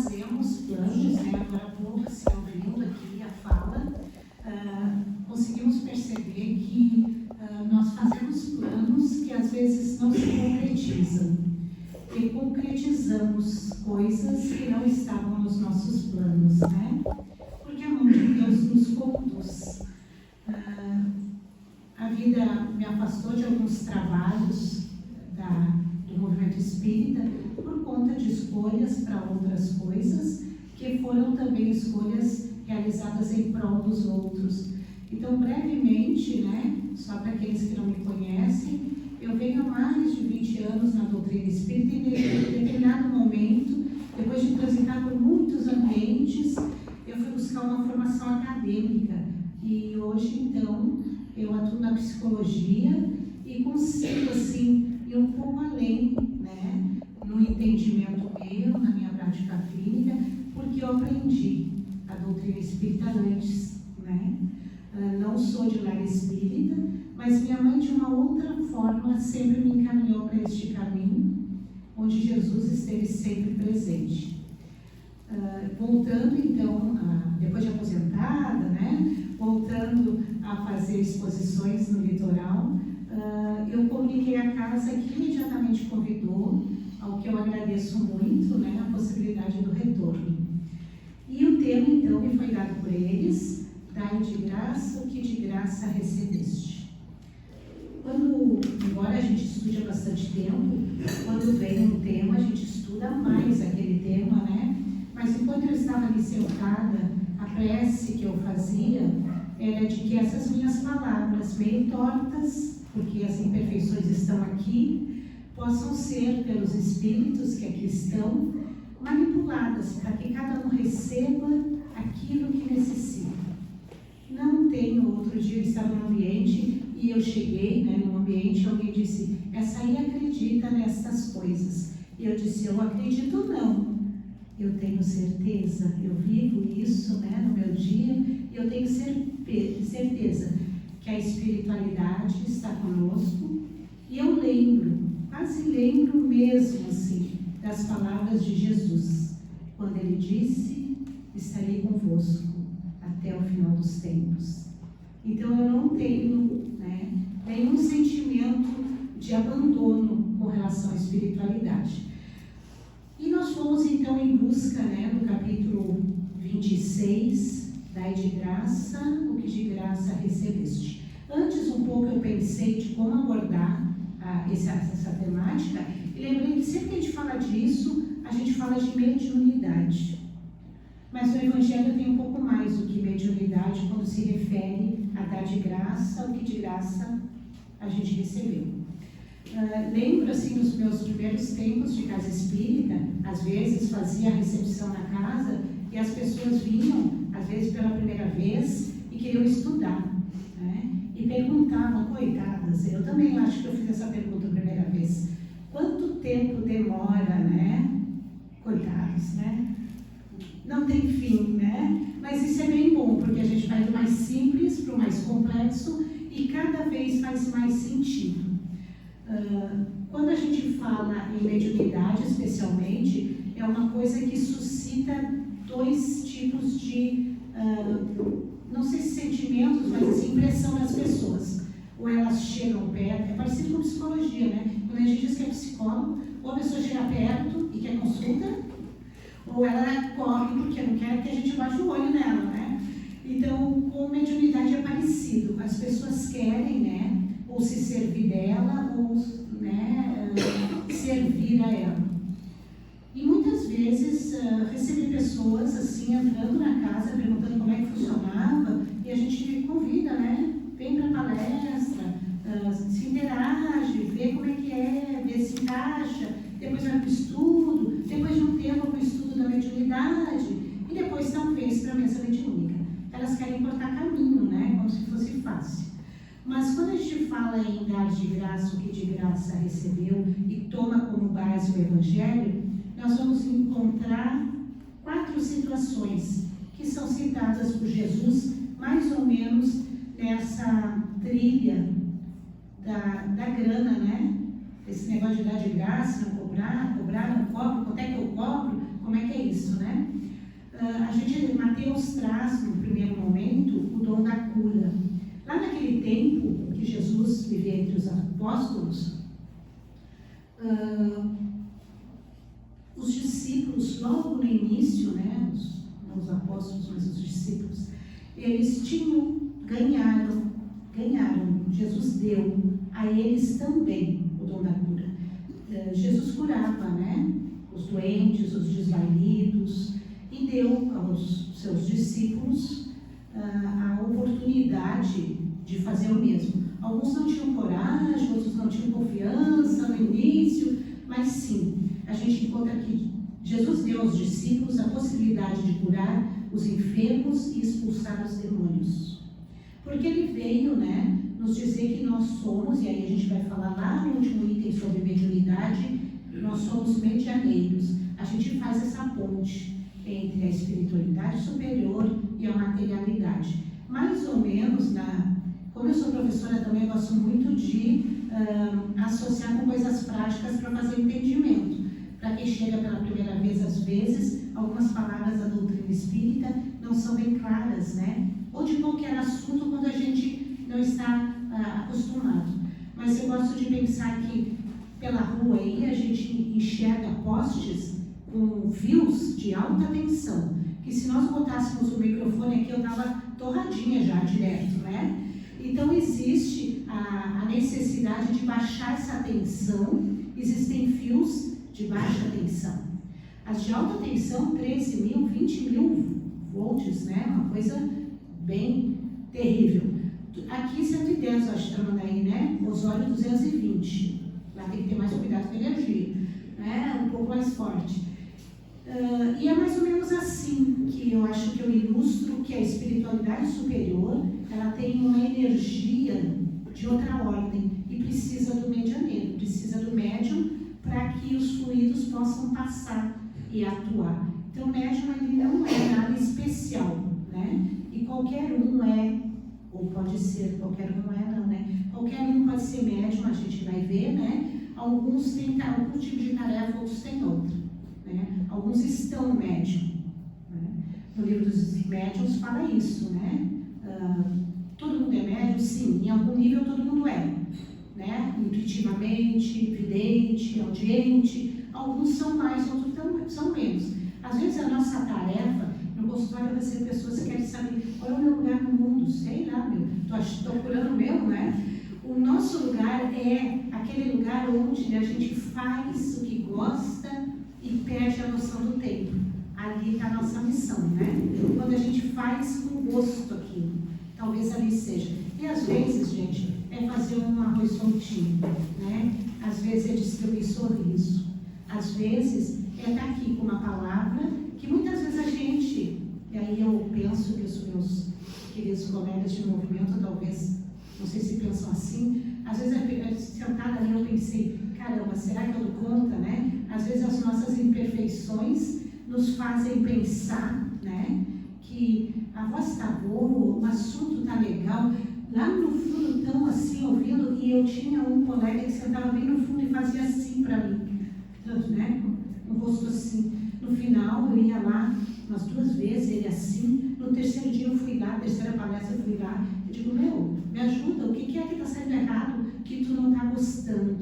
fazemos planos, né? Agora há pouco, se ouvindo aqui a fala, conseguimos perceber que nós fazemos planos que às vezes não se concretizam. E concretizamos coisas que não estavam nos nossos planos, né? Porque a mão de Deus nos conduz. A vida me afastou de alguns trabalhos do movimento espírita por conta de escolhas para outras coisas, que foram também escolhas realizadas em prol dos outros. Então, brevemente, né, só para aqueles que não me conhecem, eu venho há mais de 20 anos na doutrina espírita e em determinado momento, depois de transitar por muitos ambientes, eu fui buscar uma formação acadêmica. E hoje, então, eu atuo na psicologia e consigo, assim, ir um pouco além, né, no entendimento meu, na minha prática clínica, porque eu aprendi a doutrina espírita antes, né? Não sou de lar espírita, mas minha mãe, de uma outra forma, sempre me encaminhou para este caminho, onde Jesus esteve sempre presente. Voltando, então, depois de aposentada, né, voltando a fazer exposições no litoral, eu comuniquei a casa que imediatamente convidou, ao que eu agradeço muito, né, a possibilidade do retorno. E o tema, então, me foi dado por eles: dai de graça o que de graça recebeste. Embora a gente estude há bastante tempo, quando vem um tema, a gente estuda mais aquele tema, né? Mas enquanto eu estava ali sentada, a prece que eu fazia era de que essas minhas palavras, meio tortas, porque as imperfeições estão aqui, possam ser, pelos espíritos que aqui estão, manipuladas para que cada um receba aquilo que necessita. Não tenho, outro dia eu estava no ambiente e eu cheguei, né, no ambiente e alguém disse: essa aí acredita nestas coisas. E eu disse: eu acredito não. Eu tenho certeza, eu vivo isso, né, no meu dia, e eu tenho certeza que a espiritualidade está conosco. E eu lembro, quase lembro mesmo assim, das palavras de Jesus, quando ele disse: estarei convosco até o final dos tempos. Então eu não tenho, né, nenhum sentimento de abandono com relação à espiritualidade. E nós fomos então em busca, né, no capítulo 26, dai de graça o que de graça recebeste. Antes um pouco eu pensei de como abordar essa temática, e lembrei que sempre que a gente fala disso, a gente fala de mediunidade. Mas no Evangelho tem um pouco mais do que mediunidade quando se refere a dar de graça o que de graça a gente recebeu. Lembro, assim, nos meus primeiros tempos de casa espírita, às vezes fazia a recepção na casa e as pessoas vinham, às vezes pela primeira vez, e queriam estudar, né? E perguntavam, coitadas, eu também acho que eu fiz essa pergunta a primeira vez: quanto tempo demora, né? Coitados, né? Não tem fim, né? Mas isso é bem bom, porque a gente vai do mais simples para o mais complexo e cada vez faz mais sentido. Quando a gente fala em mediunidade, especialmente, é uma coisa que suscita dois tipos de, não sei se sentimentos, mas assim, impressão nas pessoas. Ou elas chegam perto, é parecido com psicologia, né? Quando a gente diz que é psicólogo, ou a pessoa chega perto e quer consulta, ou ela corre porque não quer que a gente bate o olho nela, né? Então, com mediunidade é parecido. As pessoas querem, né, ou se servir dela, ou, né, servir a ela. E muitas vezes recebi pessoas assim, entrando na casa, perguntando como é que funcionava, e a gente convida, né? Vem para a palestra, se interage, vê como é que é, vê se encaixa, depois vai para o estudo, depois de um tempo para o estudo da mediunidade, e depois talvez para a mesa mediúnica. Elas querem cortar caminho, né? Como se fosse fácil. Mas quando a gente fala em dar de graça o que de graça recebeu e toma como base o Evangelho, nós vamos encontrar 4 situações que são citadas por Jesus, mais ou menos nessa trilha da grana, né? Esse negócio de dar de graça, não cobrar, não cobro, quanto é que eu cobro? como é que é isso, né? Mateus traz, no primeiro momento, o dom da cura. Lá naquele tempo que Jesus vivia entre os apóstolos, os discípulos, logo no início, né, não os apóstolos, mas os discípulos, eles ganharam, Jesus deu a eles também o dom da cura. Jesus curava, né, os doentes, os desvalidos, e deu aos seus discípulos a oportunidade de fazer o mesmo. Alguns não tinham coragem, outros não tinham confiança no início, mas sim, a gente encontra que Jesus deu aos discípulos a possibilidade de curar os enfermos e expulsar os demônios. Porque ele veio, né, nos dizer que nós somos, e aí a gente vai falar lá no último item sobre mediunidade, nós somos medianeiros. A gente faz essa ponte entre a espiritualidade superior e a materialidade. Mais ou menos, como eu sou professora também, eu gosto muito de associar com coisas práticas para fazer entendimento. Para quem chega pela primeira vez, às vezes, algumas palavras da doutrina espírita não são bem claras, né? Ou de qualquer assunto quando a gente não está acostumado. Mas eu gosto de pensar que pela rua aí a gente enxerga postes com fios de alta tensão, que se nós botássemos o microfone aqui, eu estava torradinha já direto, né? Então existe a necessidade de baixar essa tensão. Existem fios de baixa tensão. As de alta tensão, 13 mil, 20 mil volts, né? Uma coisa bem terrível. Aqui 110, acho que Tramandaí, né? Osório 220. Lá tem que ter mais cuidado com a energia, né? Um pouco mais forte. E é mais ou menos assim que eu acho que eu ilustro que a espiritualidade superior, ela tem uma energia de outra ordem e precisa do medianeiro, precisa do médium para que os fluidos possam passar e atuar. Então o médium ele não é nada especial, né? E qualquer um é, ou pode ser, qualquer um não é não, né? Qualquer um pode ser médium, a gente vai ver, né? Alguns têm algum tipo de tarefa, outros têm outra. Né? Alguns estão médium. Né? No livro dos médiuns fala isso, né? Todo mundo é médium? Sim, em algum nível todo mundo é. Né? Intuitivamente, vidente, audiente. Alguns são mais, outros são menos. Às vezes a nossa tarefa, no consultório vai ser pessoas que querem saber qual é o meu lugar no mundo. Sei lá, estou procurando o meu, né? O nosso lugar é aquele lugar onde a gente faz o que gosta e perde a noção do tempo. Ali está a nossa missão, né? Quando a gente faz com gosto aquilo, talvez ali seja. E às vezes, gente, é fazer um arroz soltinho, né? Às vezes é distribuir sorriso. Às vezes é estar aqui com uma palavra que muitas vezes a gente, e aí eu penso que os meus queridos colegas de movimento, talvez, não sei se pensam assim, às vezes sentada ali eu pensei, caramba, será que eu dou conta, né? Às vezes as nossas imperfeições nos fazem pensar, né? Que a voz está boa, o assunto está legal. Lá no fundo estão assim ouvindo, e eu tinha um colega que sentava bem no fundo e fazia assim para mim, né? Um rosto assim. No final eu ia lá umas 2 vezes, ele assim. No terceiro dia eu fui lá, terceira palestra eu fui lá. Eu digo, me ajuda, o que é que está saindo errado que tu não está gostando?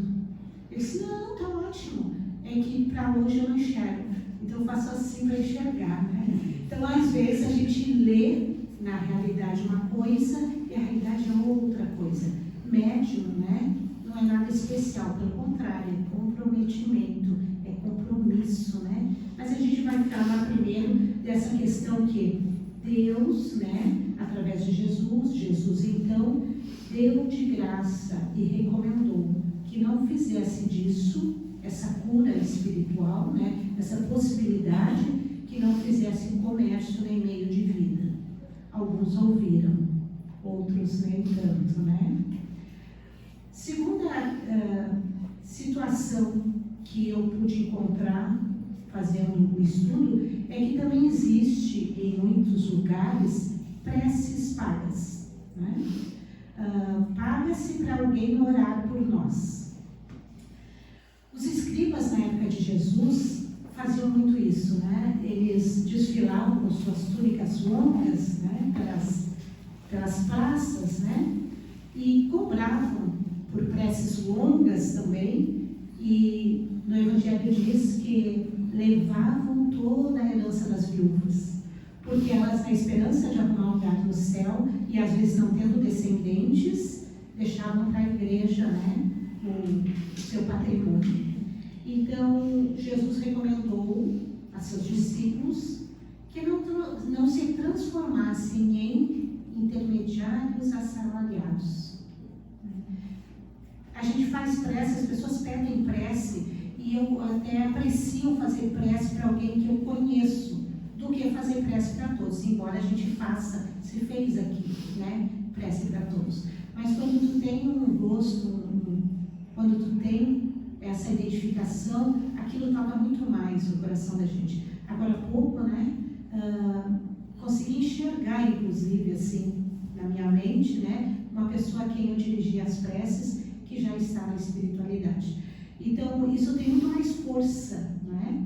Ele disse, não, está ótimo. É que para hoje eu não enxergo. Então eu faço assim para enxergar, né? Então às vezes a gente lê na realidade uma coisa e a realidade é outra coisa. Médium, né? Não é nada especial, pelo contrário, é comprometimento, é compromisso, né? Mas a gente vai falar primeiro dessa questão que Deus, né, através de Jesus então, deu de graça e recomendou que não fizesse disso, essa cura espiritual, né, essa possibilidade, que não fizesse comércio nem meio de vida. Alguns ouviram, outros nem tanto, né? Segunda situação que eu pude encontrar fazendo o estudo é que também existe em muitos lugares preces pagas, né? Paga-se para alguém orar por nós. Os escribas na época de Jesus faziam muito isso, né? Eles desfilavam com suas túnicas longas, né? Pelas praças, né? E cobravam por preces longas também, e no Evangelho diz que levavam toda a herança das viúvas, porque elas, na esperança de arrumar um lugar no céu, e às vezes não tendo descendentes, deixavam para a igreja, né, o seu patrimônio. Então, Jesus recomendou a seus discípulos que não se transformassem em intermediários assalariados. A gente faz prece, as pessoas pedem prece, e eu até aprecio fazer prece para alguém que eu conheço, do que fazer prece para todos, embora a gente faça, se fez aqui, né, prece para todos. Mas quando tu tem um gosto, quando tu tem essa identificação, aquilo toca muito mais o coração da gente. Agora há pouco, né, consegui enxergar, inclusive, assim, na minha mente, né, uma pessoa a quem eu dirigia as preces, que já está na espiritualidade. Então, isso tem muito mais força, né?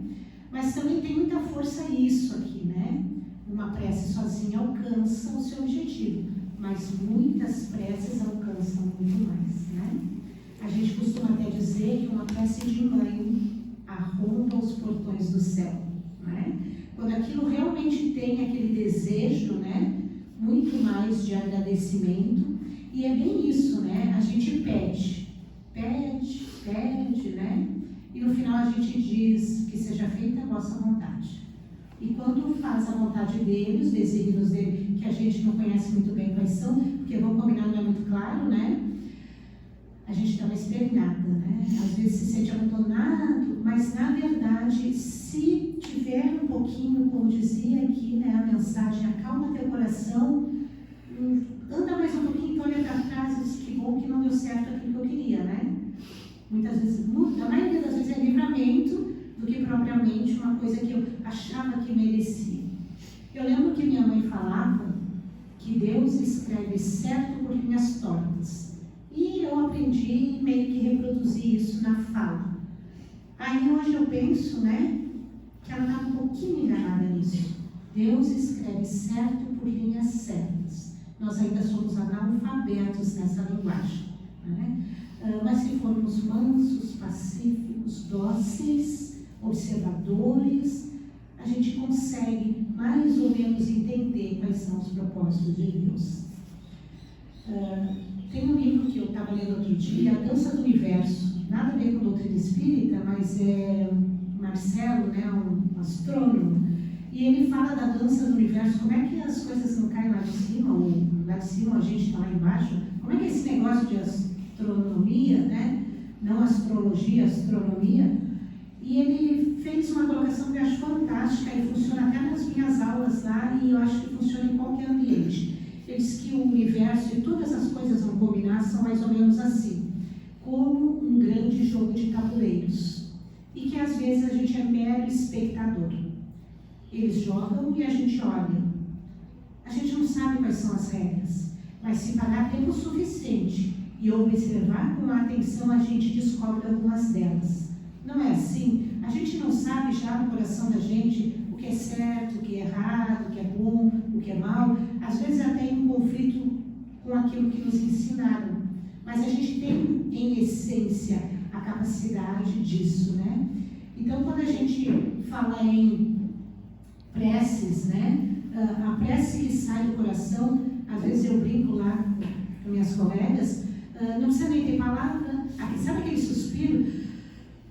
Mas também tem muita força isso aqui, né? Uma prece sozinha alcança o seu objetivo, mas muitas preces alcançam muito mais, né? A gente costuma até dizer que uma prece de mãe arromba os portões do céu, né? Quando aquilo realmente tem aquele desejo, né? Muito mais de agradecimento, e é bem isso, né? A gente pede, né? E no final a gente diz que seja feita a vossa vontade. E quando faz a vontade dele, os desígnios dele, que a gente não conhece muito bem quais são, porque vamos combinar, não é muito claro, né? A gente dá uma espernhada, né? Às vezes se sente abandonado, mas na verdade, se tiver um pouquinho, como dizia aqui, né, a mensagem, acalma teu coração, anda mais um pouquinho, olha para trás e diz que bom que não deu certo aquilo que eu queria, né? Muitas vezes, a maioria das vezes é livramento do que propriamente uma coisa que eu achava que merecia. Eu lembro que minha mãe falava que Deus escreve certo por linhas tortas. E eu aprendi meio que reproduzir isso na fala. Aí hoje eu penso, né, que ela está um pouquinho enganada nisso. Deus escreve certo por linhas certas. Nós ainda somos analfabetos nessa linguagem, né? Mas se formos mansos, pacíficos, dóceis, observadores, a gente consegue mais ou menos entender quais são os propósitos de Deus. Tem um livro que eu estava lendo outro dia, A Dança do Universo, nada a ver com doutrina espírita, mas é Marcelo, né, um astrônomo, e ele fala da dança do universo, como é que as coisas não caem lá de cima, ou lá de cima a gente está lá embaixo, como é que é esse negócio de astronomia, né? Não astrologia, astronomia. E ele fez uma colocação que eu acho fantástica e funciona até nas minhas aulas lá, e eu acho que funciona em qualquer ambiente. Ele diz que o universo e todas as coisas vão combinar são mais ou menos assim, como um grande jogo de tabuleiros, e que às vezes a gente é mero espectador. Eles jogam e a gente olha. A gente não sabe quais são as regras, mas se parar tempo suficiente e observar com atenção, a gente descobre algumas delas. Não é assim? A gente não sabe já no coração da gente o que é certo, o que é errado, o que é bom, o que é mal. Às vezes até em um conflito com aquilo que nos ensinaram. Mas a gente tem, em essência, a capacidade disso, né? Então, quando a gente fala em preces, né? A prece que sai do coração, às vezes eu brinco lá com minhas colegas, não precisa nem ter palavra, sabe aquele suspiro?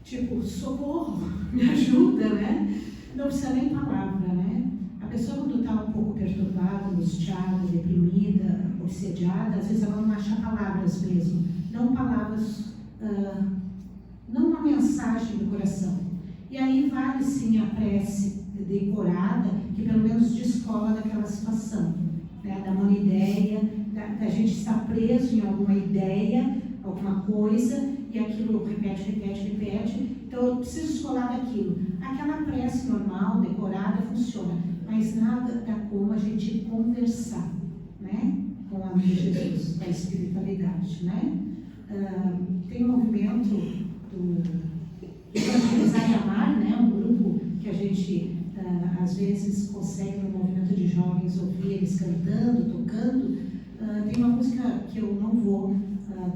Tipo, socorro, me ajuda, né? Não precisa nem palavra, né? A pessoa quando está um pouco perturbada, angustiada, deprimida, obsediada, às vezes ela não acha palavras mesmo, não palavras, não uma mensagem do coração. E aí vale sim a prece decorada, que pelo menos descola daquela situação, né? Dá uma ideia, da gente estar preso em alguma ideia, alguma coisa, e aquilo repete. Então eu preciso descolar daquilo. Aquela prece normal, decorada, funciona, mas nada dá como a gente conversar, né? Com o amigo Jesus, da espiritualidade, né? Tem um movimento do Evangelizar e Amar, né? Um grupo que a gente às vezes consegue no movimento de jovens ouvir eles cantando, tocando. Tem uma música que eu não vou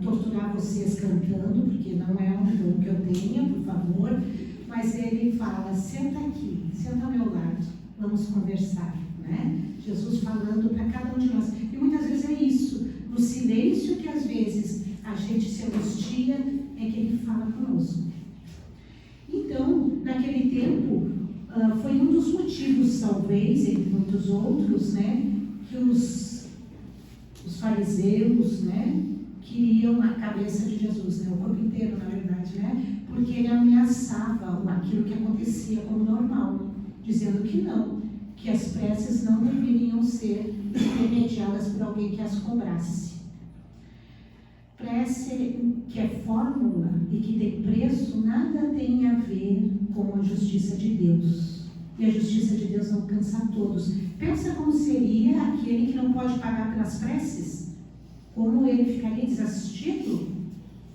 torturar vocês cantando, porque não é um dom que eu tenha, por favor, mas ele fala: senta aqui, senta ao meu lado, vamos conversar, né? Jesus falando para cada um de nós. E muitas vezes é isso, no silêncio que às vezes a gente se angustia, é que ele fala conosco. Então, naquele tempo, foi um dos motivos, talvez, entre muitos outros, né, que os fariseus, né, queriam a cabeça de Jesus, né, o corpo inteiro, na verdade, né, porque ele ameaçava aquilo que acontecia como normal, dizendo que não, que as preces não deveriam ser intermediadas por alguém que as cobrasse. Prece que é fórmula e que tem preço, nada tem a ver com a justiça de Deus. E a justiça de Deus alcança a todos. Pensa como seria aquele que não pode pagar pelas preces? Como ele ficaria desassistido?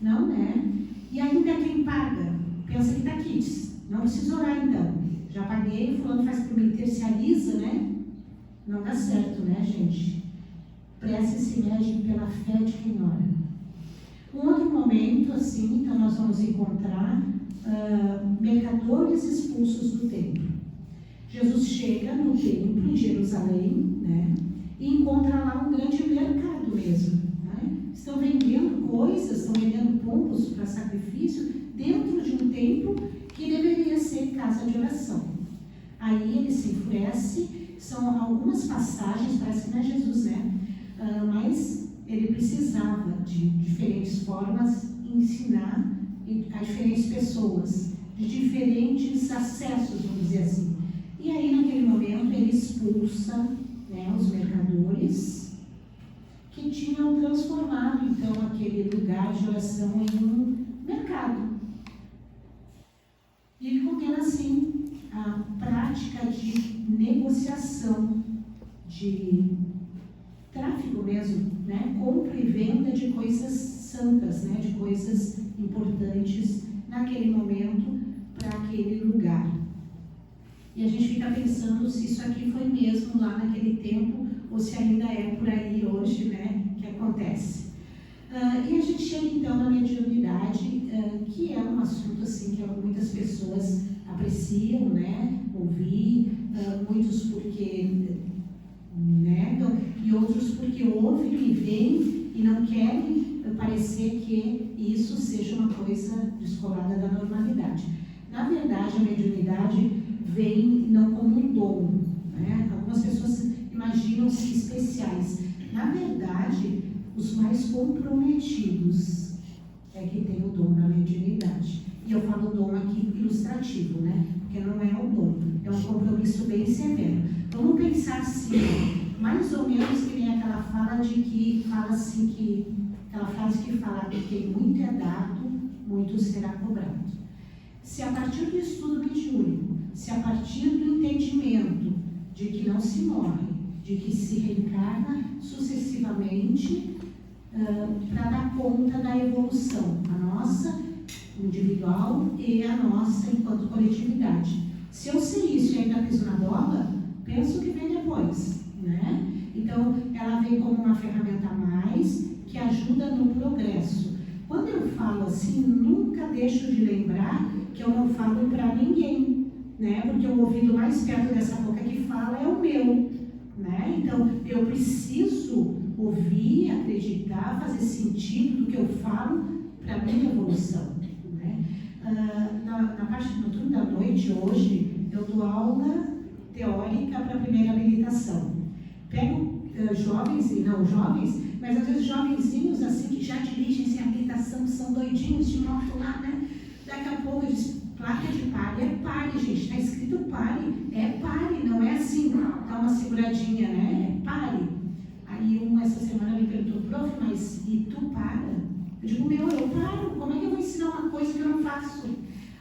Não, né? E ainda quem paga? Pensa que está aqui. Não precisa orar então. Já paguei, fulano faz por mim, terciariza, né? Não dá certo, né, gente? Prece se mede pela fé de quem ora. Um outro momento, assim, então nós vamos encontrar mercadores expulsos do templo. Jesus chega no templo em Jerusalém, né, e encontra lá um grande mercado mesmo. Né? Estão vendendo coisas, estão vendendo pombos para sacrifício dentro de um templo que deveria ser casa de oração. Aí ele se enfurece, são algumas passagens, parece que não é Jesus, né? Mas ele precisava de diferentes formas ensinar a diferentes pessoas, de diferentes acessos, vamos dizer assim. E aí, naquele momento, ele expulsa, né, os mercadores que tinham transformado, então, aquele lugar de oração em um mercado. E ele condena, assim, a prática de negociação, de tráfico mesmo, né? Compra e venda de coisas santas, né? De coisas importantes naquele momento para aquele lugar. E a gente fica pensando se isso aqui foi mesmo lá naquele tempo ou se ainda é por aí hoje, né? Que acontece. E a gente chega então na mediunidade, que é um assunto assim que muitas pessoas apreciam, né? Ouvir, muitos porque negam e outros porque ouvem e veem e não querem parecer que isso seja uma coisa descolada da normalidade. Na verdade, a mediunidade vem não como um dom, né? Algumas pessoas imaginam-se especiais. Na verdade, os mais comprometidos é que têm o dom da mediunidade. E eu falo dom aqui ilustrativo, né? Porque não é o dom, é um compromisso bem severo. Vamos pensar assim, mais ou menos que nem aquela fala de que fala assim que aquela frase que fala que quem muito é dado, muito será cobrado. Se a partir do estudo mediúnico, se a partir do entendimento de que não se morre, de que se reencarna sucessivamente para dar conta da evolução, a nossa individual e a nossa enquanto coletividade. Se eu sei isso e ainda piso na bola, penso que vem depois, né? Então, ela vem como uma ferramenta a mais que ajuda no progresso. Quando eu falo assim, nunca deixo de lembrar que eu não falo para ninguém, né? Porque o ouvido mais perto dessa boca que fala é o meu, né? Então, eu preciso ouvir, acreditar, fazer sentido do que eu falo para a minha evolução, né? Na parte do turno da noite, hoje, eu dou aula teórica para a primeira habilitação. Pego jovens, e não jovens, mas às vezes jovenzinhos assim que já dirigem sem habilitação, são doidinhos de moto lá, né? Daqui a pouco eu disse, placa de pare, é pare, gente, está escrito pare, é pare, não é assim, dá uma seguradinha, né? É pare. Aí essa semana me perguntou, prof, mas e tu para? Eu digo, eu paro, como é que eu vou ensinar uma coisa que eu não faço?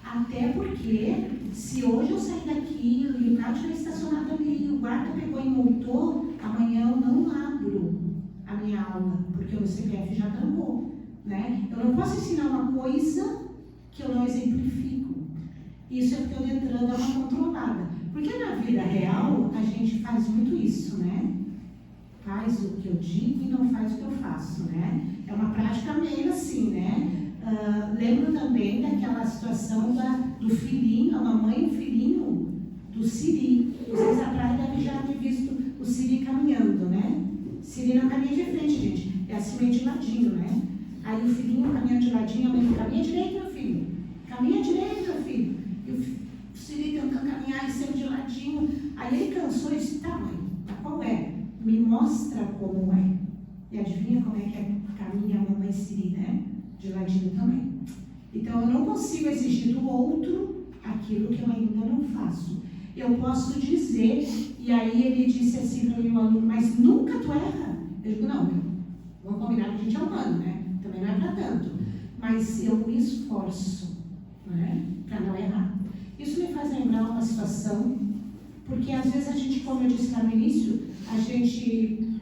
Até porque, se hoje eu sair daqui, o Leonardo já estacionado ali, o guarda pegou e multou, amanhã eu não abro a minha aula, porque o meu CPF já trancou, né? Eu não posso ensinar uma coisa que eu não exemplifico. Isso é porque o Detran dá uma controlada. Porque na vida real, a gente faz muito isso, né? Faz o que eu digo e não faz o que eu faço, né? É uma prática meio assim, né? Lembro também daquela situação do filhinho, a mamãe e o filhinho do Siri. Vocês atrás devem já ter visto o Siri caminhando, né? Siri não caminha de frente, gente. É assim meio de ladinho, né? Aí o filhinho caminha de ladinho, a mãe caminha direito, meu filho. Caminha direito, meu filho. E o Siri tentando caminhar e sempre de ladinho. Aí ele cansou e disse, tá mãe, qual é? Me mostra como é. E adivinha como é que caminha a mamãe Siri, né? De ladinho também. Então eu não consigo exigir do outro aquilo que eu ainda não faço. Eu posso dizer, e aí ele disse assim para o meu aluno, mas nunca tu erra? Eu digo, não, vamos combinar que a gente é humano, né? Também não é para tanto. Mas eu me esforço, né? Para não errar. Isso me faz lembrar uma situação, porque às vezes a gente, como eu disse lá no início, a gente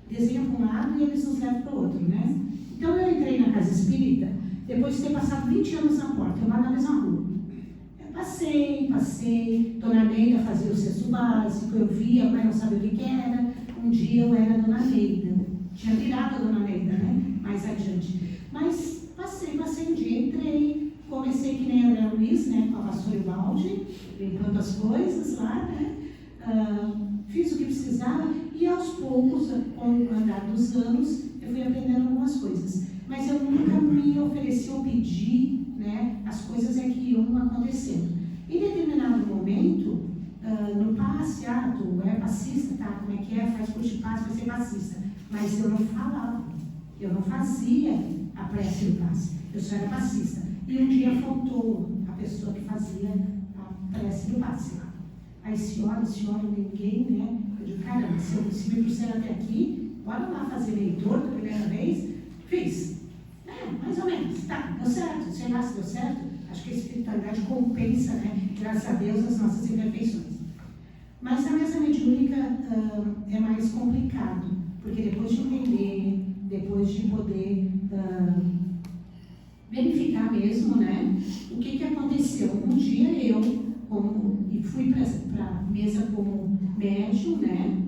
desenha para um lado e eles nos levam para o outro, né? Então eu entrei na casa espírita, depois de ter passado 20 anos na porta, eu lá na mesma rua. Eu passei, Dona Neida fazia o sexto básico, eu via, mas não sabia o que era. Um dia eu era Dona Neida, tinha virado a Dona Neida, né? Mais adiante. Mas passei um dia, entrei, comecei que nem André Luiz, né? Com a vassoura e o balde, limpando as coisas lá, né? Fiz o que precisava e aos poucos, com o andar dos anos, eu fui aprendendo algumas coisas. Mas eu nunca me ofereci ou pedi, né? As coisas é que iam acontecendo. Em determinado momento, no passe, tu é passista, tá? Como é que é? Faz curso de passe, vai ser passista. Mas eu não falava, eu não fazia a prece do passe, eu só era passista. E um dia faltou a pessoa que fazia a prece do passe lá. Aí senhora, ninguém, né? Eu digo, caramba, se me trouxeram até aqui, bora lá fazer leitor da primeira vez. Fiz. Mais ou menos. Tá, deu certo. Sei lá se deu certo. Acho que a espiritualidade compensa, né? Graças a Deus, as nossas imperfeições. Mas a mesa mediúnica é mais complicado, porque depois de entender, depois de poder verificar mesmo, né? O que aconteceu? Um dia eu fui para a mesa como médium, né?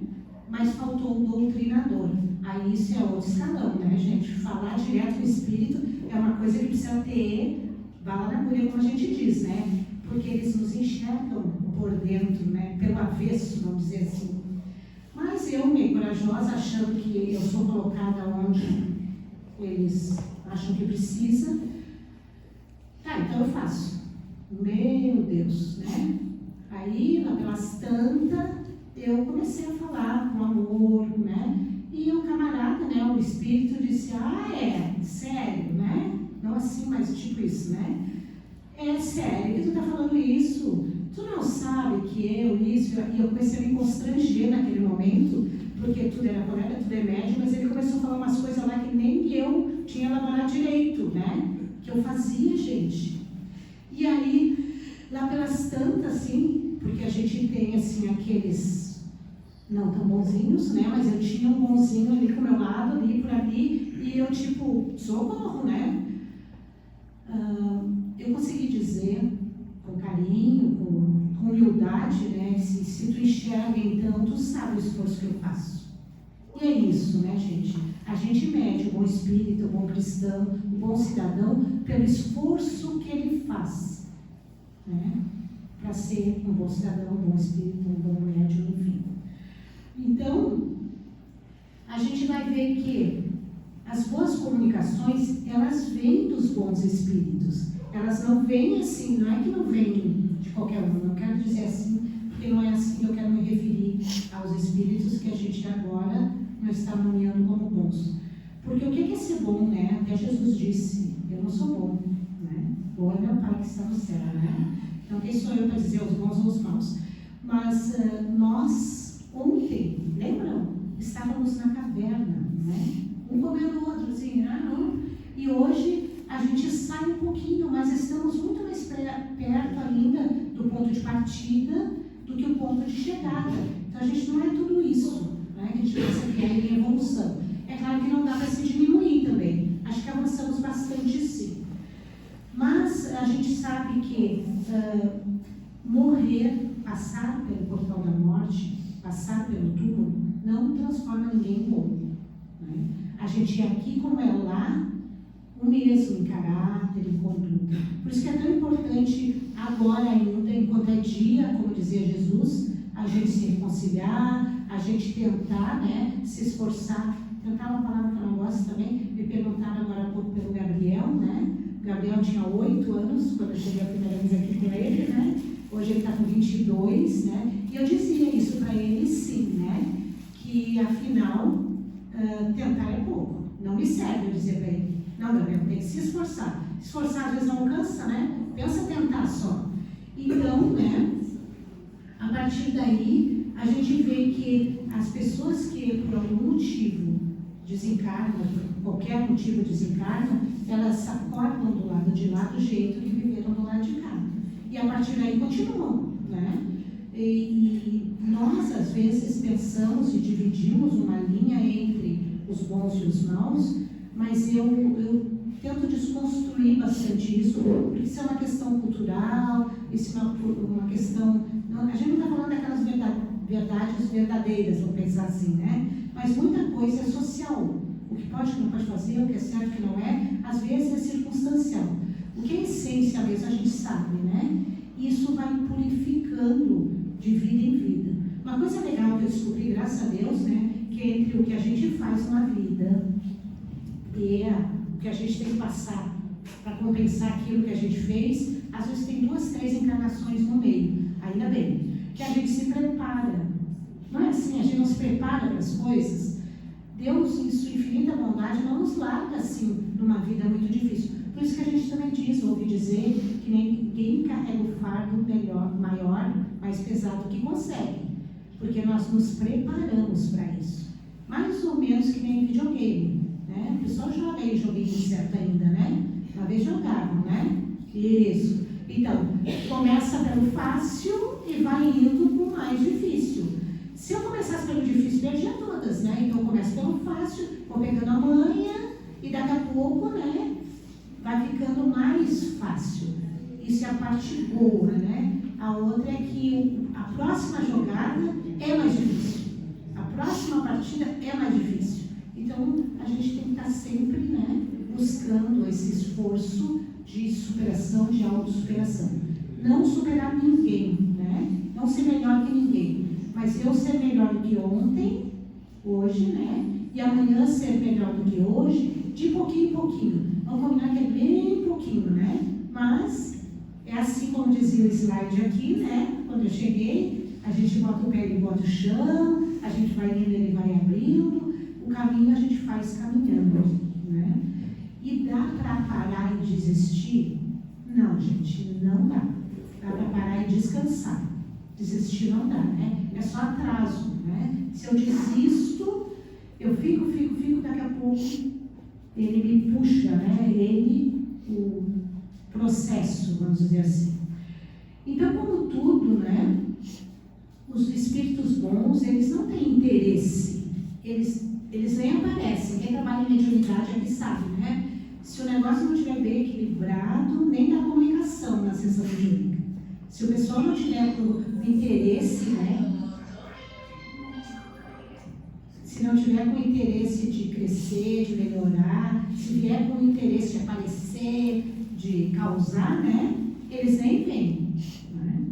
Mas faltou um doutrinador. Aí isso é outro escalão, né, gente? Falar direto com o espírito é uma coisa que precisa ter bala na agulha, como a gente diz, né? Porque eles nos enxergam por dentro, né? Pelo avesso, vamos dizer assim. Mas eu, meio corajosa, achando que eu sou colocada onde eles acham que precisa, tá, então eu faço. Meu Deus, né? Aí, lá pelas tantas, eu comecei a falar com amor, né? E o camarada, né, o espírito disse, sério, né? Não assim, mas tipo isso, né? É sério que tu tá falando isso? Tu não sabe que isso, e eu comecei a me constranger naquele momento, porque tudo era colega, tudo é médio, mas ele começou a falar umas coisas lá que nem eu tinha elaborado direito, né? Que eu fazia, gente. E aí, lá pelas tantas, assim, porque a gente tem, assim, aqueles não tão bonzinhos, né? Mas eu tinha um bonzinho ali com o meu lado, ali por ali, e eu, tipo, socorro, né? Eu consegui dizer com carinho, com humildade, né? Se tu enxerga, então, tu sabe o esforço que eu faço. E é isso, né, gente? A gente mede o bom espírito, o bom cristão, o bom cidadão, pelo esforço que ele faz, né? Para ser um bom cidadão, um bom espírito, um bom médium, enfim. Então, a gente vai ver que as boas comunicações, elas vêm dos bons espíritos. Elas não vêm assim, não é que não vêm de qualquer um, não quero dizer assim, porque não é assim que eu quero me referir aos espíritos que a gente agora não está nomeando como bons. Porque o que é ser bom, né? Até Jesus disse, eu não sou bom, né? Bom é meu Pai que está no céu, né? Então, quem sou eu para dizer os bons ou os maus? Mas nós, ontem, lembram? Estávamos na caverna, né? Um comendo o outro, assim, e hoje a gente sai um pouquinho, mas estamos muito mais perto ainda do ponto de partida do que o ponto de chegada. Então a gente não é tudo isso, né? Que a gente pensa que é em evolução. É claro que não dá para se diminuir também. Acho que avançamos bastante sim. Mas a gente sabe que morrer, passar pelo portal da morte, passar pelo túmulo, não transforma ninguém em bom. Né? A gente é aqui como é lá, o mesmo em caráter, em conduta. Por isso que é tão importante agora ainda, enquanto é dia, como dizia Jesus, a gente se reconciliar, a gente tentar, né, se esforçar. Tentar uma palavra que eu não gosto também, me perguntaram agora há pouco pelo Gabriel, né? O Gabriel tinha 8 anos, quando eu cheguei a primeira vez aqui com ele, né? Hoje ele está com 22, né? E eu dizia isso para ele, sim, né? Que afinal, tentar é pouco. Não me serve eu dizer para ele. Não, Gabriel, tem que se esforçar. Esforçar às vezes não alcança, né? Pensa tentar só. Então, né? A partir daí, a gente vê que as pessoas que por algum motivo desencarnam, por qualquer motivo desencarnam, elas acordam do lado de lá do jeito que viveram do lado de cá. E a partir daí continuam, né? E nós, às vezes, pensamos e dividimos uma linha entre os bons e os maus, mas eu tento desconstruir bastante isso, porque isso é uma questão cultural, isso é uma questão... a gente não está falando daquelas verdades verdadeiras, vamos pensar assim, né? Mas muita coisa é social. O que pode, o que não pode fazer, o que é certo, o que não é, às vezes é circunstancial. O que é essência mesmo, a gente sabe, né? Isso vai purificando de vida em vida. Uma coisa legal que eu descobri, graças a Deus, né? Que é entre o que a gente faz na vida e o que a gente tem que passar para compensar aquilo que a gente fez, às vezes tem 2, 3 encarnações no meio. Ainda bem. Que a gente se prepara. Não é assim, a gente não se prepara para as coisas. Deus, em sua infinita bondade, não nos larga assim numa vida muito difícil. Por isso que a gente também diz, ouvi dizer, que ninguém carrega o fardo maior, mais pesado que consegue. Porque nós nos preparamos para isso. Mais ou menos que nem videogame, né? O pessoal joga aí joguinho certo ainda, né? Uma vez jogavam, né? Isso. Então, começa pelo fácil e vai indo para o mais difícil. Se eu começasse pelo difícil, perdia todas, né? Então, eu começo pelo fácil, vou pegando a manha e daqui a pouco, né? Vai ficando mais fácil. Isso é a parte boa, né? A outra é que a próxima jogada é mais difícil. A próxima partida é mais difícil. Então, a gente tem que estar sempre, né? Buscando esse esforço de superação, de autossuperação. Não superar ninguém, né? Não ser melhor que ninguém. Mas eu ser melhor do que ontem, hoje, né? E amanhã ser melhor do que hoje, de pouquinho em pouquinho. Vamos combinar que é bem pouquinho, né? Mas é assim como dizia o slide aqui, né? Quando eu cheguei, a gente bota o pé e bota o chão, a gente vai indo, ele vai abrindo, o caminho a gente faz caminhando, né? E dá para parar e desistir? Não, gente, não dá. Dá para parar e descansar. Desistir não dá, né? É só atraso, né? Se eu desisto, eu fico, daqui a pouco ele me puxa, né? O processo, vamos dizer assim. Então, como tudo, né? Os espíritos bons, eles não têm interesse. Eles nem aparecem. Quem trabalha em mediunidade aqui sabe, né? Se o negócio não estiver bem equilibrado, nem dá comunicação na sessão mediúnica. Se o pessoal não tiver com interesse, né? Se não tiver com interesse de crescer, de melhorar, se vier com interesse de aparecer, de causar, né? Eles nem vêm. Né?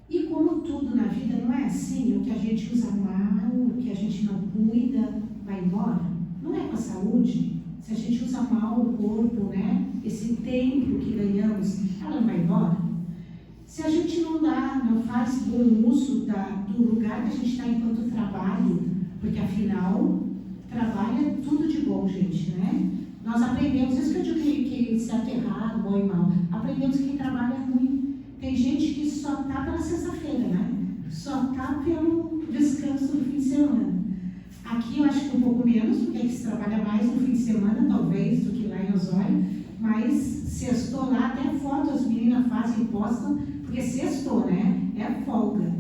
E como tudo na vida não é assim, o que a gente usa mal, o que a gente não cuida, vai embora. Não é com a saúde. Se a gente usa mal o corpo, né? Esse tempo que ganhamos, ela não vai embora. Se a gente não faz bom uso do lugar que a gente está enquanto trabalho, porque afinal, trabalho é tudo de bom, gente, né? Nós aprendemos, isso que eu digo que certo, errado, bom e mal, aprendemos que quem trabalha é ruim. Tem gente que só está pela sexta-feira, né? Só está pelo descanso do fim de semana. Aqui eu acho que um pouco menos, porque aqui se trabalha mais no fim de semana, talvez, do que lá em Osório, mas sextou lá, até foto as meninas fazem e postam, porque sextou, né? É folga.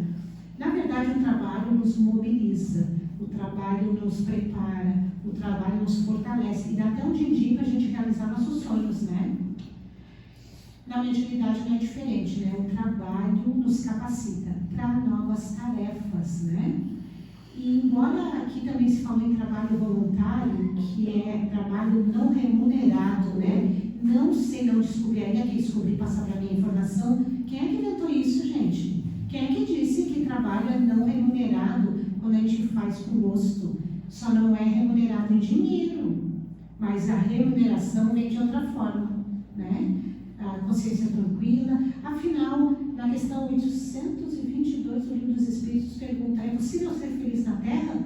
Na verdade, o trabalho nos mobiliza, o trabalho nos prepara, o trabalho nos fortalece, e dá até um din-din para a gente realizar nossos sonhos, né? Na mediunidade não é diferente, né? O trabalho nos capacita para novas tarefas, né? E embora aqui também se fala em trabalho voluntário, que é trabalho não remunerado, né? Não sei, não descobri ainda, que descobri passar para mim a informação. Quem é que inventou isso, gente? Quem é que disse que trabalho é não remunerado quando a gente faz com gosto? Só não é remunerado em dinheiro, mas a remuneração vem de outra forma, né? A consciência tranquila. Afinal, na questão 822 do Livro dos Espíritos pergunta: é possível ser feliz na Terra?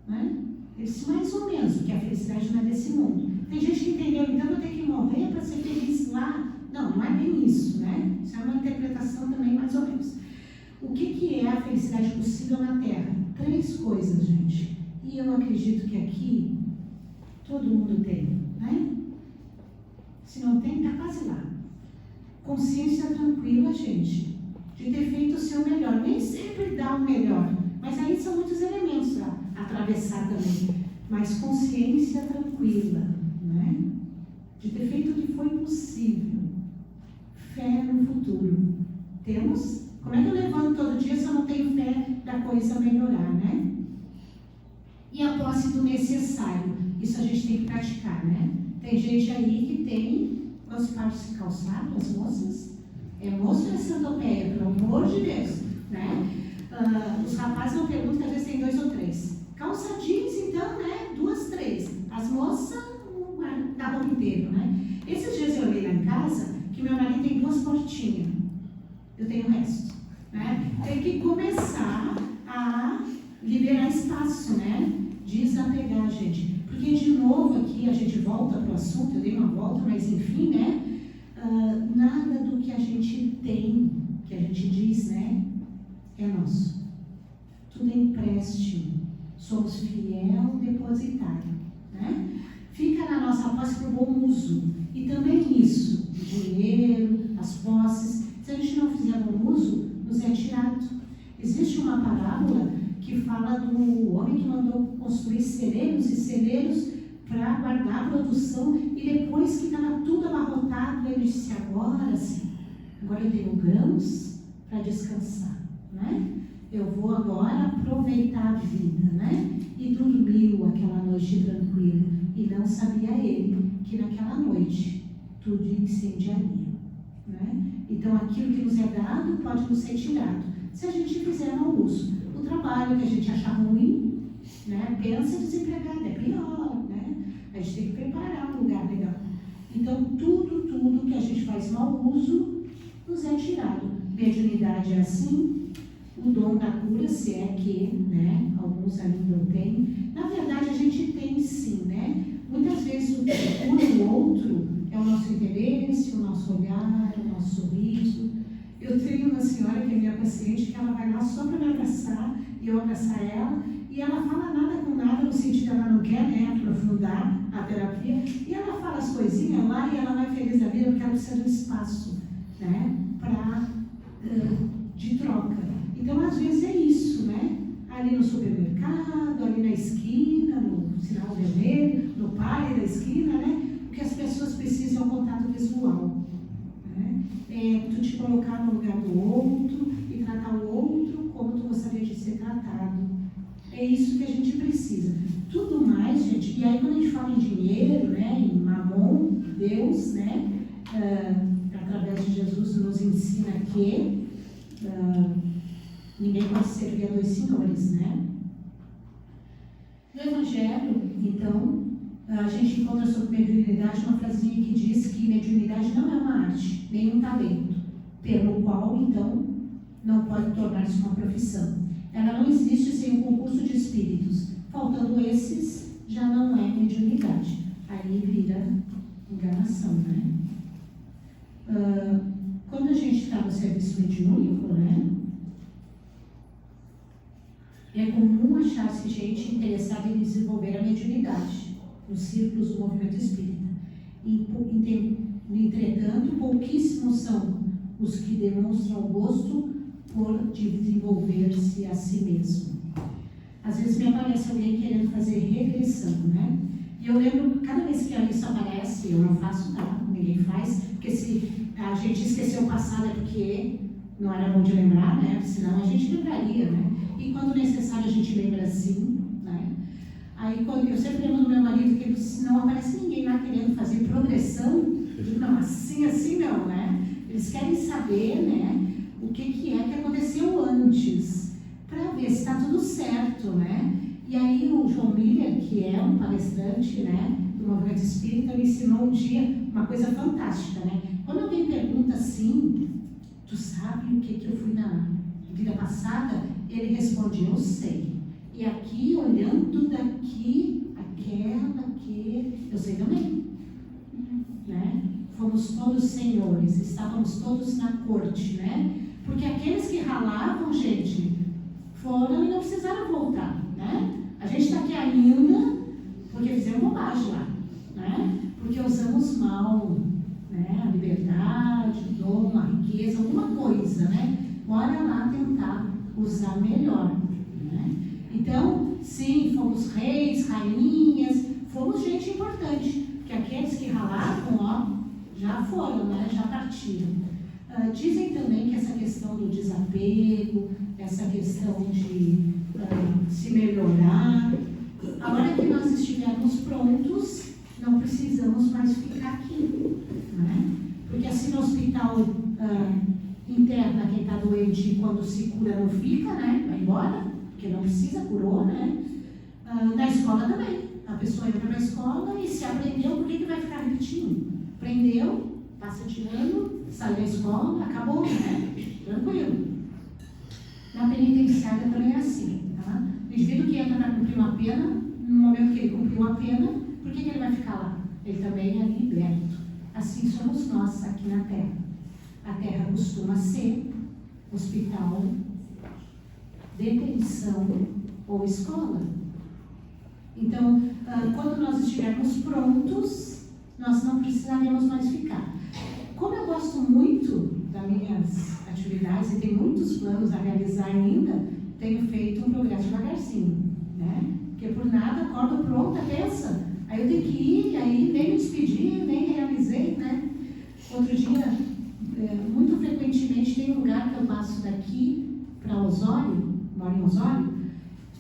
Né? Ele disse mais ou menos, porque a felicidade não é desse mundo. Tem gente que entendeu, então eu tenho que morrer para ser feliz lá. Não, não é bem isso, né? Isso é uma interpretação também mais ou menos. O que é a felicidade possível na Terra? 3 coisas, gente. E eu acredito que aqui todo mundo tem, né? Se não tem, está quase lá. Consciência tranquila, gente, de ter feito o seu melhor. Nem sempre dá o melhor, mas aí são muitos elementos a atravessar também. Mas consciência tranquila, né? De ter feito o que foi possível. Fé no futuro. Temos? Como é que eu levanto todo dia se eu não tenho fé da coisa melhorar, né? E a posse do necessário. Isso a gente tem que praticar, né? Tem gente aí que tem os pares de calçado, as moças. É moço ou é centopeia, pelo amor de Deus, né? Os rapazes não perguntam, que às vezes tem 2 ou 3. Calça jeans, então, né? 2, 3. As moças, da roupa inteira, né? Esses dias eu olhei lá em casa que meu marido tem 2 portinhas. Eu tenho o resto, né? Tem que começar a liberar espaço, né? Desapegar, gente. Porque, de novo, aqui a gente volta para o assunto, eu dei uma volta, mas enfim, né? Nada do que a gente tem, que a gente diz, né? É nosso. Tudo é empréstimo. Somos fiel depositário, né? Fica na nossa posse para o bom uso. E também isso, o dinheiro, as posses, se a gente não fizer bom uso, nos é tirado. Existe uma parábola que fala do homem que mandou construir celeiros e celeiros para guardar a produção, e depois que estava tudo abarrotado, ele disse: agora sim, agora eu tenho grãos para descansar, né? Eu vou agora aproveitar a vida, né? E dormiu aquela noite tranquila, e não sabia ele que naquela noite tudo incendiaria, né? Então aquilo que nos é dado pode nos ser tirado, se a gente fizer mau uso. O trabalho que a gente achar ruim, né? Pensa desempregado, é pior, né? A gente tem que preparar um lugar legal. Então, tudo que a gente faz mau uso, nos é tirado. Mediunidade é assim, o dom da cura, se é que, né? Alguns ainda não têm. Na verdade, a gente tem sim, né? Muitas vezes o que cura o outro é o nosso interesse, o nosso olhar, o nosso sorriso. Eu tenho uma senhora que é minha paciente, que ela vai lá só para me abraçar, e eu abraçar ela, e ela fala nada com nada, no sentido que ela não quer, né, aprofundar a terapia, e ela fala as coisinhas lá, e ela vai feliz da vida, porque ela precisa de um espaço, né, de troca. Então, às vezes é isso, né, ali no supermercado, ali na esquina, no sinal vermelho, no pare da esquina, né, o que as pessoas precisam é o contato visual. Tu te colocar no lugar do outro e tratar o outro como tu gostaria de ser tratado. É isso que a gente precisa. Tudo mais, gente, e aí quando a gente fala em dinheiro, né, em mamon, Deus, né, através de Jesus nos ensina que ninguém pode servir a 2 senhores, né? No Evangelho, então, a gente encontra sobre mediunidade uma frasinha que diz que mediunidade não é uma arte, nem um talento, pelo qual, então, não pode tornar-se uma profissão. Ela não existe sem um concurso de espíritos. Faltando esses, já não é mediunidade. Aí vira enganação, né? Quando a gente está no serviço mediúnico, né? É comum achar-se gente interessada em desenvolver a mediunidade nos círculos do movimento espírita. Entretanto, pouquíssimos são os que demonstram o gosto por desenvolver-se a si mesmo. Às vezes me aparece alguém querendo fazer regressão, né? E E eu lembro, cada vez que isso aparece, eu não faço nada, ninguém faz, porque se a gente esqueceu o passado é porque não era bom de lembrar, né? Senão a gente lembraria, né? E quando necessário a gente lembra assim, né? Aí quando eu sempre lembro do meu marido que ele disse, não aparece ninguém lá querendo fazer progressão. Eu digo, não, assim não, né? Eles querem saber, né? O que é que aconteceu antes, para ver se está tudo certo, né? E aí o João Miller, que é um palestrante, né, do movimento espírita, me ensinou um dia uma coisa fantástica, né? Quando alguém pergunta assim, tu sabe o que eu fui na vida passada? Ele responde, eu sei. E aqui, olhando daqui, aquela que eu sei também, né? Fomos todos senhores, estávamos todos na corte, né? Porque aqueles que ralavam, gente, foram e não precisaram voltar, né? A gente está aqui ainda porque fizemos bobagem lá, né? Porque usamos mal, né? A liberdade, o dom, a riqueza, alguma coisa, né? Bora lá tentar usar melhor, né? Então, sim, fomos reis, rainhas, fomos gente importante, porque aqueles que ralavam, ó, já foram, né? Já partiram. Dizem também que essa questão do desapego, essa questão de se melhorar, a hora que nós estivermos prontos, não precisamos mais ficar aqui, né? Porque assim no hospital interna, quem está doente, quando se cura não fica, né? Vai embora, porque não precisa, curou, né? Na escola também, a pessoa entra na escola e se aprendeu, por que vai ficar repetindo? Aprendeu, passa tirando, sai da escola, acabou, né? Tranquilo. Na penitenciária também é assim, tá? O indivíduo que entra para cumprir uma pena, no momento que ele cumpriu a pena, por que ele vai ficar lá? Ele também é liberto. Assim somos nós aqui na Terra. A Terra costuma ser hospital, detenção ou escola. Então, quando nós estivermos prontos, nós não precisaremos mais ficar. Como eu gosto muito das minhas atividades e tenho muitos planos a realizar ainda, tenho feito um progresso devagarzinho, né? Porque por nada, acordo pronta, pensa, aí eu tenho que ir, aí nem me despedi, nem realizei, né? Outro dia, muito frequentemente, tem um lugar que eu passo daqui para Osório, moro em Osório,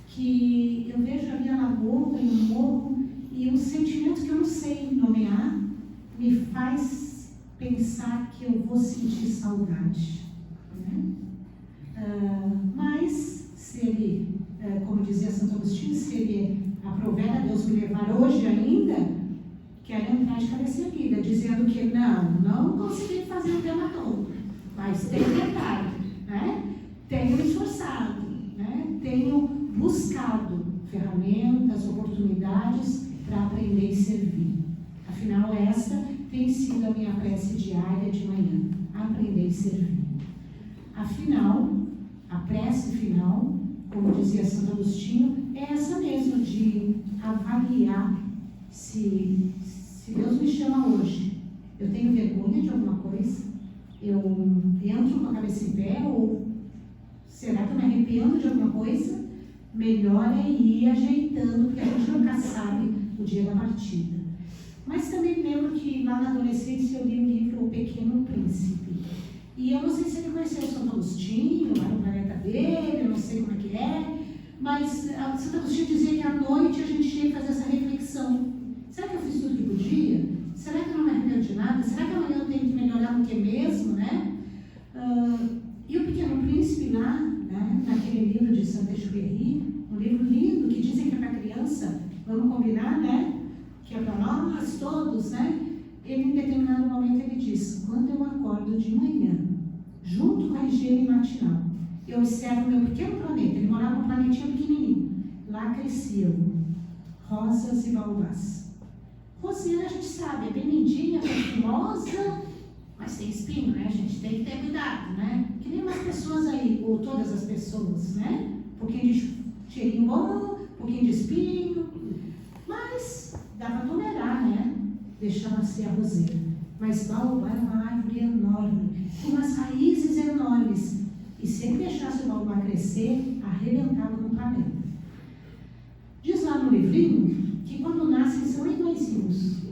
que eu vejo ali a lagoa e o morro, e um sentimento que eu não sei nomear, me faz pensar que eu vou sentir saudade, né? Mas, se ele, como dizia Santo Agostinho, se ele aprover a Deus me levar hoje ainda, quero entrar de cabeça erguida, dizendo que não consegui fazer o tema todo, mas tenho tentado, né? Tenho me esforçado, né? Tenho buscado ferramentas, oportunidades para aprender e servir. Afinal, esta tem sido a minha prece diária de manhã, aprender e servir. Afinal, a prece final, como dizia Santo Agostinho, é essa mesmo, de avaliar se Deus me chama hoje. Eu tenho vergonha de alguma coisa? Eu entro com a cabeça em pé? Ou será que eu me arrependo de alguma coisa? Melhor é ir ajeitando, porque a gente nunca sabe o dia da partida. Mas também lembro que lá na adolescência eu li o livro O Pequeno Príncipe. E eu não sei se ele conheceu o Santo Agostinho, lá no planeta dele, eu não sei como é que é, mas Santo Agostinho dizia que à noite a gente tinha que fazer essa reflexão. Será que eu fiz tudo que podia? Será que eu não me arrependo de nada? Será que amanhã eu tenho que melhorar no que mesmo, né? E o Pequeno Príncipe lá, né, naquele livro de Saint-Exupéry, um livro lindo que dizem que é para criança, vamos combinar, né? Que é para nós todos, né? Ele, em determinado momento, ele diz: quando eu acordo de manhã, junto com a higiene matinal, eu observo o meu pequeno planeta. Ele morava num planetinha pequenininho. Lá cresciam rosas e baobás. Rosinha, a gente sabe, é bem lindinha, bem formosa, mas tem espinho, né? A gente tem que ter cuidado, né? Que nem umas pessoas aí, ou todas as pessoas, né? Um pouquinho de cheirinho bom, um pouquinho de espinho, mas dá para tolerar, né? Deixar nascer a roseira. Mas baobá é uma árvore enorme, com umas raízes enormes. E se ele deixasse o baobá crescer, arrebentava no planeta. Diz lá no livrinho que quando nasce nascem são iguaizinhos,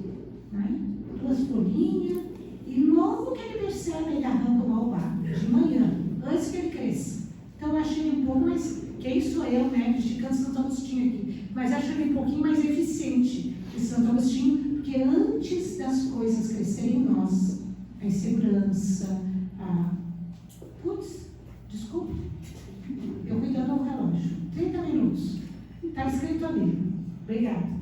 né? 2 folhinhas, e logo que ele percebe, ele arranca o baobá, de manhã, antes que ele cresça. Então eu achei ele um pouco mais, quem sou eu, né, criticando Santo Agostinho aqui, mas achei ele um pouquinho mais eficiente que Santo Agostinho, porque antes das coisas crescerem em nós, a insegurança, desculpe, eu cuidando do relógio, 30 minutos, está escrito ali, obrigada.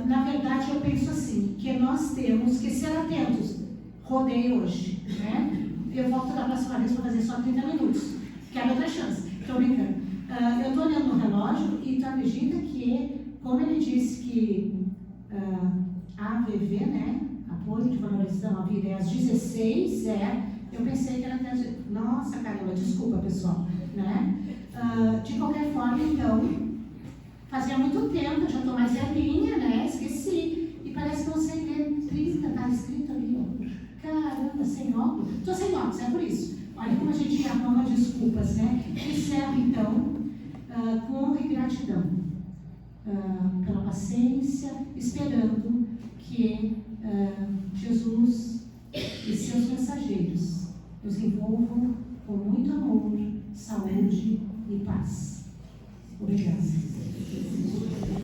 Na verdade, eu penso assim, que nós temos que ser atentos. Rodei hoje, né? Eu volto da próxima vez para fazer só 30 minutos. Quero outra chance. Estou brincando. Eu estou olhando no relógio e tu acredita que, como ele disse que AVV, né? Apoio de valorização à vida, é às 16, eu pensei que era até... Nossa, caramba, desculpa, pessoal. Né? De qualquer forma, então... Fazia muito tempo, eu já estou mais velhinha, né? Esqueci. E parece que eu sei ler 30, está escrito ali, ó. Caramba, sem óculos. Estou sem óculos, é por isso. Olha como a gente arruma desculpas, né? Encerro, então, com honra e gratidão. Pela paciência, esperando que Jesus e seus mensageiros nos envolvam com muito amor, saúde e paz. Obrigada.